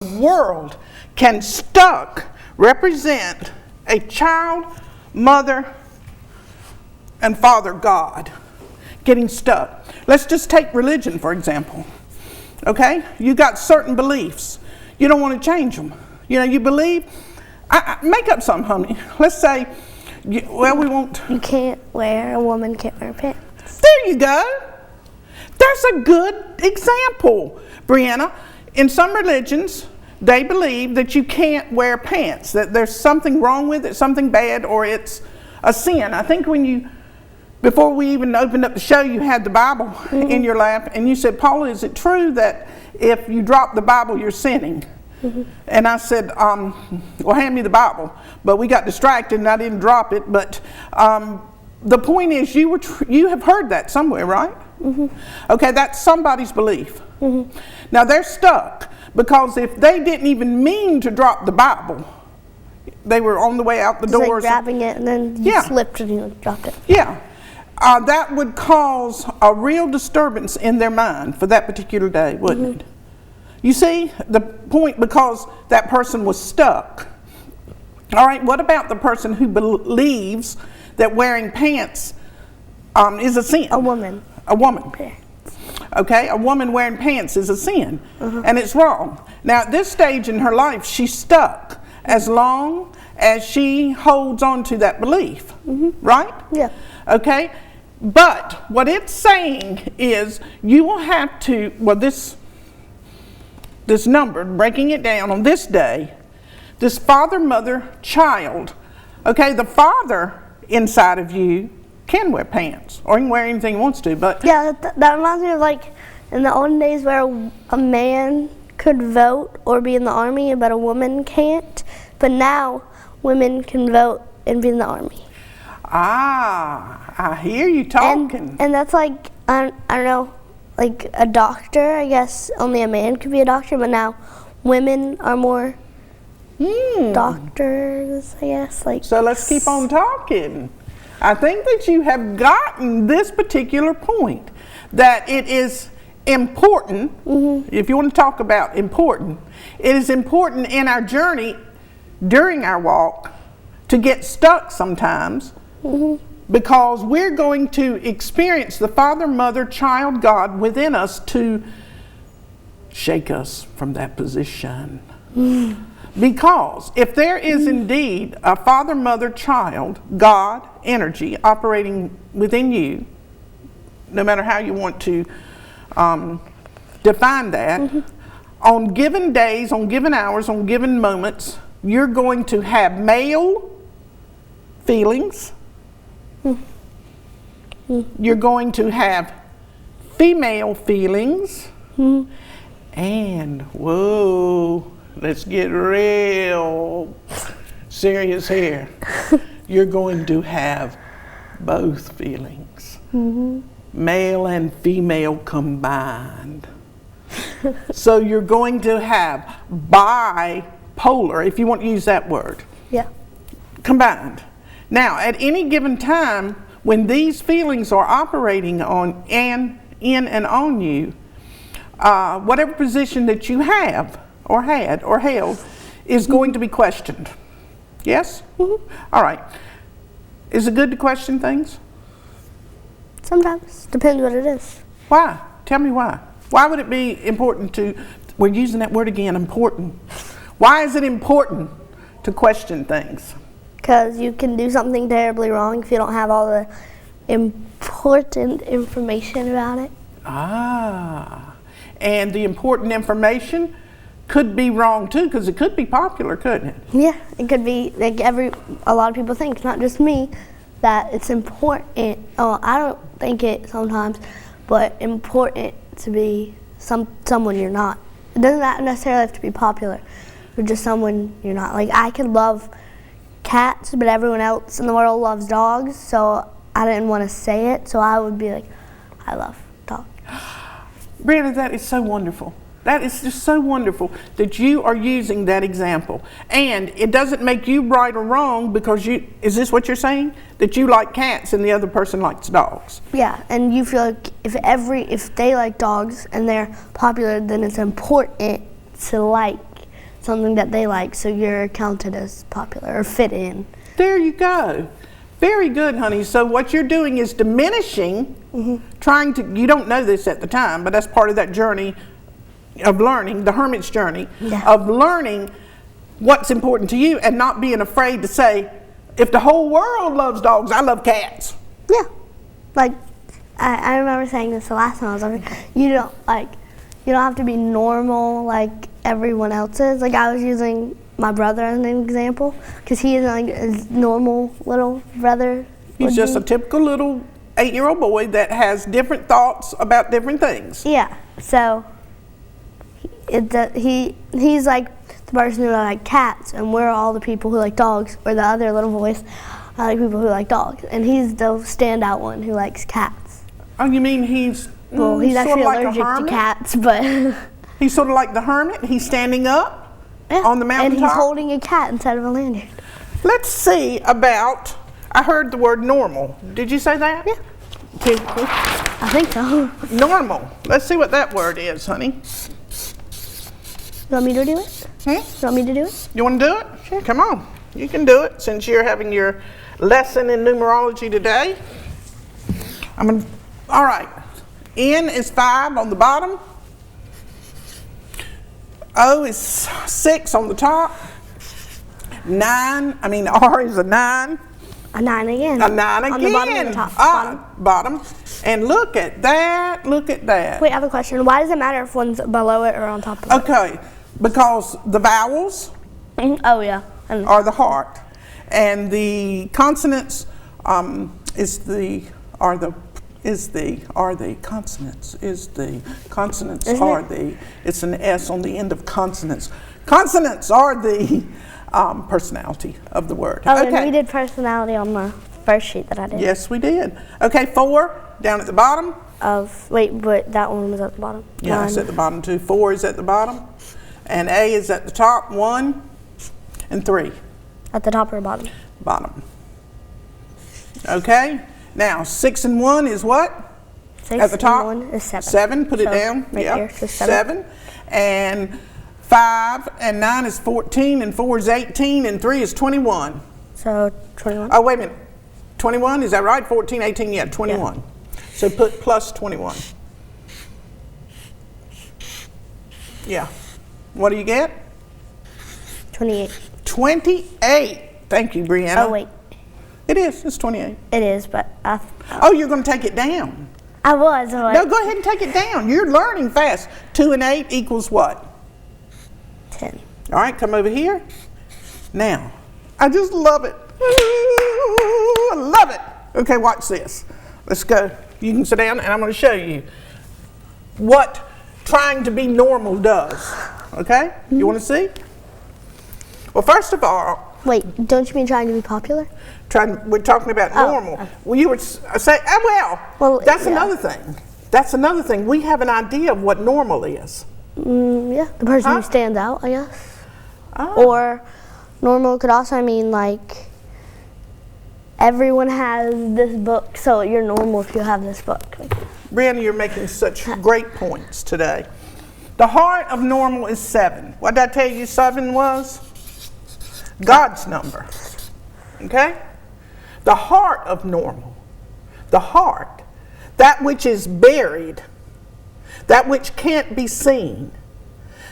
world can stuck represent a child, mother, and father God getting stuck. Let's just take religion, for example. Okay? You got certain beliefs. You don't want to change them. You know, you believe, make up something, honey. Let's say, well, we won't. A woman can't wear pants. There you go. That's a good example, Breanna. In some religions, they believe that you can't wear pants, that there's something wrong with it, something bad, or it's a sin. I think before we even opened up the show, you had the Bible in your lap, and you said, Paula, is it true that if you drop the Bible, you're sinning? And I said, well, hand me the Bible. But we got distracted, and I didn't drop it. But the point is, you have heard that somewhere, right? Okay, that's somebody's belief. Now, they're stuck, because if they didn't even mean to drop the Bible, they were on the way out the door. Like grabbing it, and then you slipped and you dropped it. Yeah. That would cause a real disturbance in their mind for that particular day, wouldn't it? You see the point, because that person was stuck. All right, what about the person who believes that wearing pants is a sin? A woman. A woman. Okay, a woman wearing pants is a sin, and it's wrong. Now, at this stage in her life, she's stuck as long as she holds on to that belief, right? Yeah. Okay, but what it's saying is you will have to, well, this number, breaking it down on this day, this father, mother, child, okay, the father inside of you can wear pants, or he can wear anything he wants to, but... Yeah, that reminds me of, like, in the olden days where a man could vote or be in the army, but a woman can't. But now, women can vote and be in the army. Ah, I hear you talking. And that's like, I don't know, like a doctor, I guess only a man could be a doctor, but now women are more doctors, I guess. Like. So let's keep on talking. I think that you have gotten this particular point, that it is important, if you want to talk about important, it is important in our journey during our walk to get stuck sometimes, because we're going to experience the Father, Mother, Child, God within us to shake us from that position. Because if there is indeed a Father, Mother, Child, God energy operating within you, no matter how you want to define that, on given days, on given hours, on given moments, you're going to have male feelings. You're going to have female feelings. And, whoa, let's get real serious here. You're going to have both feelings, male and female combined. So you're going to have bipolar, if you want to use that word, combined. Now, at any given time, when these feelings are operating on and in and on you, whatever position that you have or had or held is going to be questioned. Yes? All right. Is it good to question things? Sometimes. Depends what it is. Why? Tell me why. Why would it be important to, we're using that word again, important. Why is it important to question things? Because you can do something terribly wrong if you don't have all the important information about it. Ah. And the important information could be wrong too, because it could be popular, couldn't it? Yeah, it could be like a lot of people think, not just me, that it's important. Oh, I don't think it sometimes, but important to be someone you're not. It doesn't necessarily have to be popular, but just someone you're not. Like, I could love cats, but everyone else in the world loves dogs, so I didn't want to say it, so I would be like, I love dogs. Breanna, that is so wonderful. That is just so wonderful that you are using that example. And it doesn't make you right or wrong, because is this what you're saying? That you like cats and the other person likes dogs? Yeah, and you feel like if they like dogs and they're popular, then it's important to like something that they like, so you're counted as popular or fit in. There you go. Very good, honey. So what you're doing is diminishing, trying to, you don't know this at the time, but that's part of that journey of learning, the hermit's journey, of learning what's important to you and not being afraid to say, if the whole world loves dogs, I love cats. Yeah. Like, I remember saying this the last time I was over, you don't have to be normal like everyone else is. Like, I was using my brother as an example, because he is like a normal little brother. He's just a typical little 8-year-old boy that has different thoughts about different things. Yeah, so he's like the person who like cats, and we're all the people who like dogs, or the other little boys are like people who like dogs, and he's the standout one who likes cats. Oh, you mean he's he's actually like allergic to cats, but he's sort of like the hermit. He's standing up on the mountaintop. And he's holding a cat instead of a lanyard. Let's see about, I heard the word normal. Did you say that? Yeah. I think so. Normal. Let's see what that word is, honey. You want me to do it? You want me to do it? You want to do it? Sure. Come on. You can do it since you're having your lesson in numerology today. All right. N is 5 on the bottom. O is 6 on the top. R is a 9. A 9 again. A 9 again. On the bottom and the top. Bottom. And look at that. Look at that. Wait, I have a question. Why does it matter if one's below it or on top of it? Okay, because the vowels oh yeah. are the heart, and the consonants it's an S on the end of consonants. Consonants are the personality of the word. Oh, and we did personality on the first sheet that I did. Yes, we did. Okay, 4 down at the bottom. But that one was at the bottom. Yeah, it's at the bottom too. 4 is at the bottom, and A is at the top. 1 and 3. At the top or bottom? Bottom. Okay. Now 6 and 1 is what? 6 at the top. And 1 is 7. 7. Put it down. Right here, so 7. And 5 and 9 is 14, and 4 is 18, and 3 is 21. So 21. Oh, wait a minute. 21, is that right? 14, 18, yeah, 21. Yeah. So put plus 21. Yeah. What do you get? 28. 28. Thank you, Breanna. Oh, wait. It is. It's 28. It is, but Oh, you're going to take it down. I was. No, go ahead and take it down. You're learning fast. 2 and 8 equals what? 10. All right, come over here. Now, I just love it. I love it. Okay, watch this. Let's go. You can sit down, and I'm going to show you what trying to be normal does. Okay? You want to see? Well, first of all... Wait, don't you mean trying to be popular? We're talking about normal. Well, you would say, well, that's another thing. That's another thing. We have an idea of what normal is. Yeah, the person who stands out, I guess. Oh. Or normal could also mean like everyone has this book, so you're normal if you have this book. Breanna, you're making such great points today. The heart of normal is 7. What did I tell you 7 was? God's number. Okay? The heart of normal. The heart. That which is buried. That which can't be seen.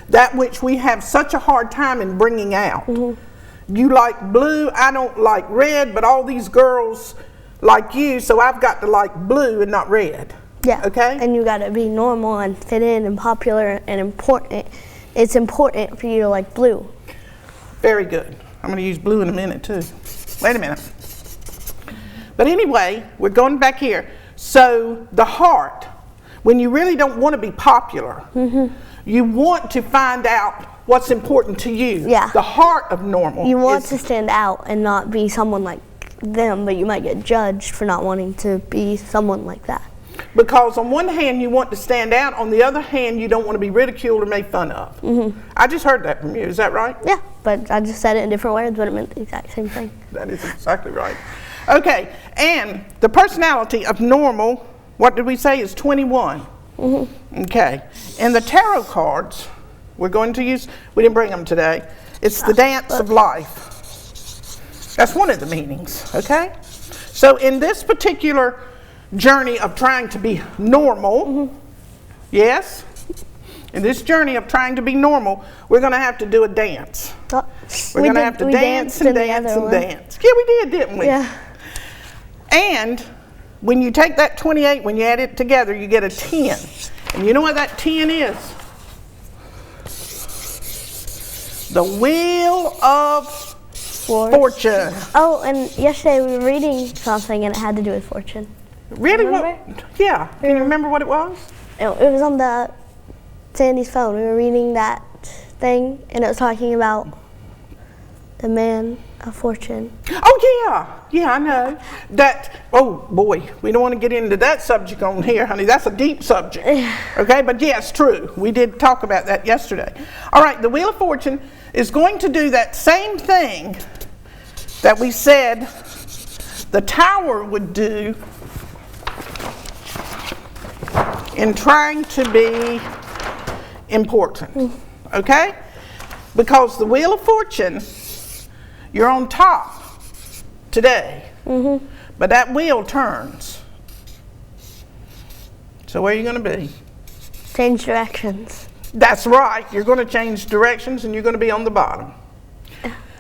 That which we have such a hard time in bringing out. Mm-hmm. You like blue, I don't like red, but all these girls like you, so I've got to like blue and not red. Yeah. Okay? And you got to be normal and fit in and popular and important. It's important for you to like blue. Very good. I'm going to use blue in a minute too. Wait a minute. But anyway, we're going back here. So the heart, when you really don't want to be popular, you want to find out what's important to you. Yeah. The heart of normal. You want to stand out and not be someone like them, but you might get judged for not wanting to be someone like that. Because on one hand, you want to stand out. On the other hand, you don't want to be ridiculed or made fun of. I just heard that from you. Is that right? Yeah, but I just said it in different words, but it meant the exact same thing. That is exactly right. Okay, and the personality of normal, what did we say, is 21? Okay, and the tarot cards We're going to use, we didn't bring them today. It's the dance of life. That's one of the meanings, okay? So in this particular journey of trying to be normal, yes? In this journey of trying to be normal, we're going to have to do a dance. We're going to have to dance and dance and dance. Yeah, we did, didn't we? Yeah. And when you take that 28, when you add it together, you get a 10. And you know what that 10 is? The Wheel of Fortune. Oh, and yesterday we were reading something and it had to do with fortune. Really? Remember? Yeah. Can you remember what it was? It was on Sandy's phone. We were reading that thing and it was talking about the man of fortune. Oh, yeah. Yeah, I know. That, oh, boy, we don't want to get into that subject on here, honey. That's a deep subject. Okay, but yes, true. We did talk about that yesterday. All right, the Wheel of Fortune is going to do that same thing that we said the Tower would do in trying to be important. Okay? Because the Wheel of Fortune, you're on top today, but that wheel turns. So where are you going to be? Change directions. That's right. You're going to change directions and you're going to be on the bottom.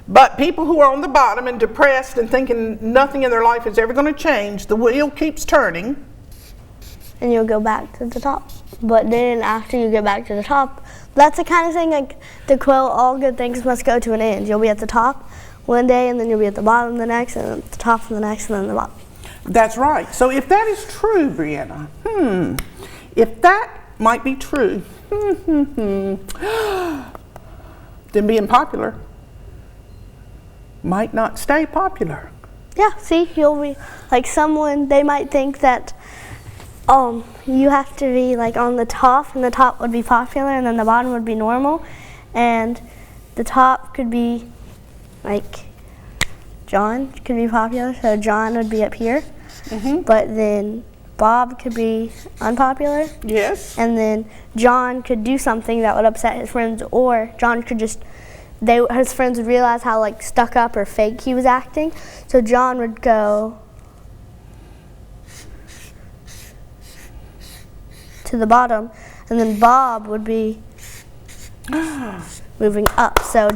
But people who are on the bottom and depressed and thinking nothing in their life is ever going to change, the wheel keeps turning. And you'll go back to the top. But then after you get back to the top, that's the kind of thing like the quote, all good things must go to an end. You'll be at the top one day and then you'll be at the bottom the next and at the top the next and then the bottom. That's right. So if that is true, Breanna, if that might be true, then being popular might not stay popular. Yeah, see, you'll be like someone, they might think that you have to be like on the top and the top would be popular and then the bottom would be normal and the top could be like John could be popular, so John would be up here, but then Bob could be unpopular. Yes. And then John could do something that would upset his friends, or John could just, his friends would realize how like stuck up or fake he was acting, so John would go to the bottom, and then Bob would be moving up. So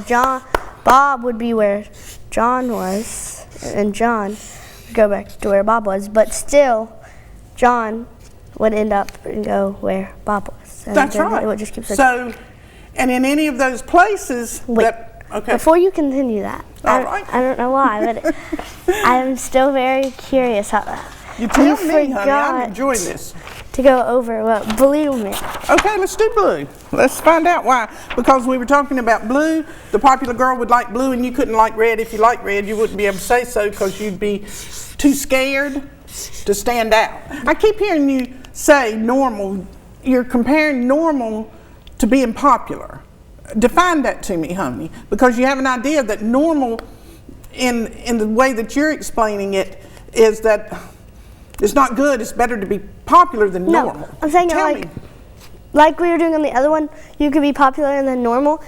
Bob would be where John was, and John would go back to where Bob was, but still John would end up and go where Bob was. And that's right. It would just keep so, and in any of those places before you continue that, I don't know why, but I'm still very curious how that. You tell me, honey, I'm enjoying this. To go over what blue meant. Okay, let's do blue. Let's find out why. Because we were talking about blue, the popular girl would like blue and you couldn't like red. If you liked red, you wouldn't be able to say so because you'd be too scared to stand out. I keep hearing you say normal. You're comparing normal to being popular. Define that to me, honey, because you have an idea that normal, in the way that you're explaining it, is that it's not good. It's better to be popular than normal. No, I'm saying like we were doing on the other one, you could be popular and then normal.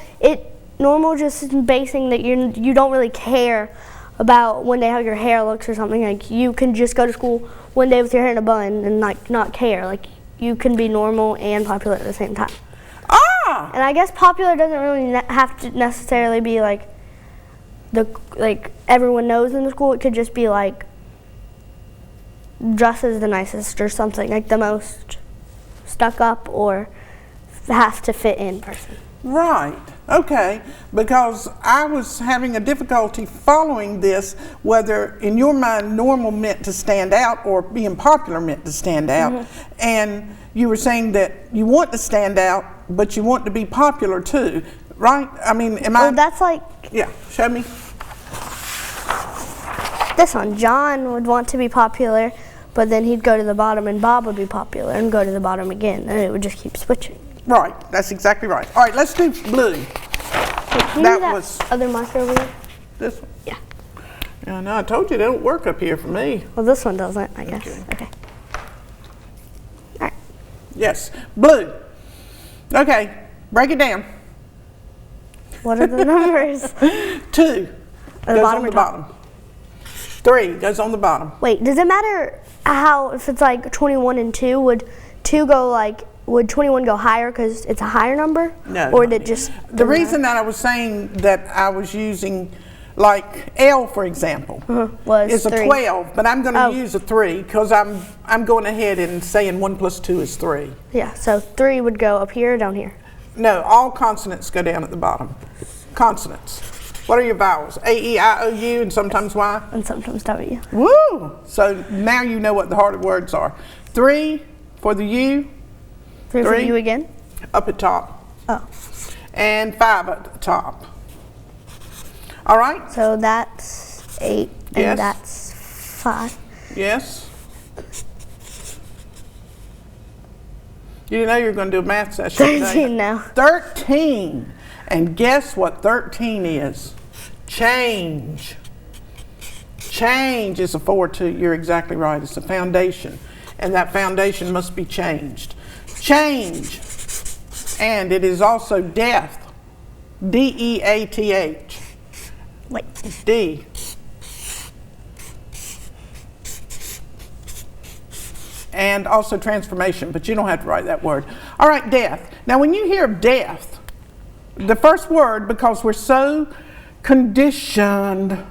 Normal just is basing that you don't really care about one day how your hair looks or something. Like you can just go to school one day with your hair in a bun and like not care. Like you can be normal and popular at the same time. Ah! And I guess popular doesn't really have to necessarily be like everyone knows in the school. It could just be like dresses the nicest or something, like the most stuck up or have to fit in person. Right. Okay. Because I was having a difficulty following this, whether in your mind normal meant to stand out or being popular meant to stand out. And you were saying that you want to stand out, but you want to be popular too, right? I mean, that's like... Yeah, show me. This one, John would want to be popular, but then he'd go to the bottom and Bob would be popular and go to the bottom again, and it would just keep switching. Right, that's exactly right. All right, let's do blue. That was other marker over there. This one? Yeah. Yeah, no, I told you they don't work up here for me. Well, this one doesn't, I guess. Okay. All right. Yes, blue. Okay, break it down. What are the numbers? 2 goes on the bottom. 3 goes on the bottom. Wait, does it matter how, if it's like 21 and 2, would 21 go higher because it's a higher number? No. Or did it just... The reason that I was saying that I was using, like L, for example, is 3. a 12, but I'm going to use a 3 because I'm going ahead and saying 1 plus 2 is 3. Yeah, so 3 would go up here or down here? No, all consonants go down at the bottom. Consonants. What are your vowels? A, E, I, O, U, and sometimes Y? And sometimes W. Woo! So now you know what the hard words are. 3 for the U. 3 for U again? Up at top. Oh. And 5 at the top. All right? So that's 8 and that's 5. Yes. You didn't know you were going to do a math session today. 13 now. 13. And guess what 13 is? Change. Change is a 4-2. You're exactly right. It's a foundation. And that foundation must be changed. Change. And it is also death. D-E-A-T-H. Wait. D. And also transformation, but you don't have to write that word. All right, death. Now, when you hear of death, the first word, because we're so conditioned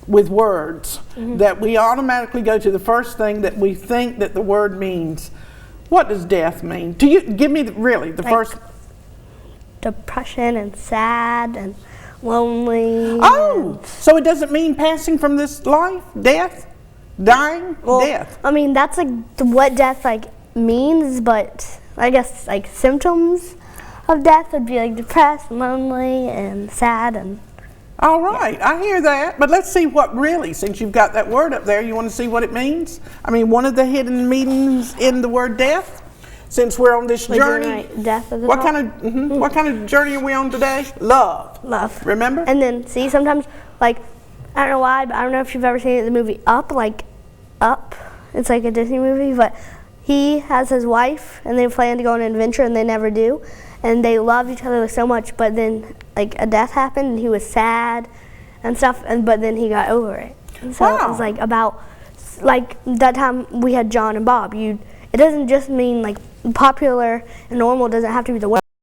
with words that we automatically go to the first thing that we think that the word means. What does death mean? Do you give me the first? Depression and sad and lonely. Oh, so it doesn't mean passing from this life, death, dying, death. I mean, that's like what death like means, but I guess like symptoms of death would be like depressed, lonely, and sad, and. All right, I hear that, but let's see what really, since you've got that word up there, you want to see what it means? I mean, one of the hidden meanings in the word death, since we're on this journey. Right, death at the what top. what kind of journey are we on today? Love. Love. Remember? And then, see, sometimes, like, I don't know why, but I don't know if you've ever seen the movie Up, like, Up. It's like a Disney movie, but he has his wife, and they plan to go on an adventure, and they never do. And they loved each other so much, but then like a death happened and he was sad and stuff, but then he got over it. And so it was like about like that time we had John and Bob. It doesn't just mean like popular and normal doesn't have to be the word.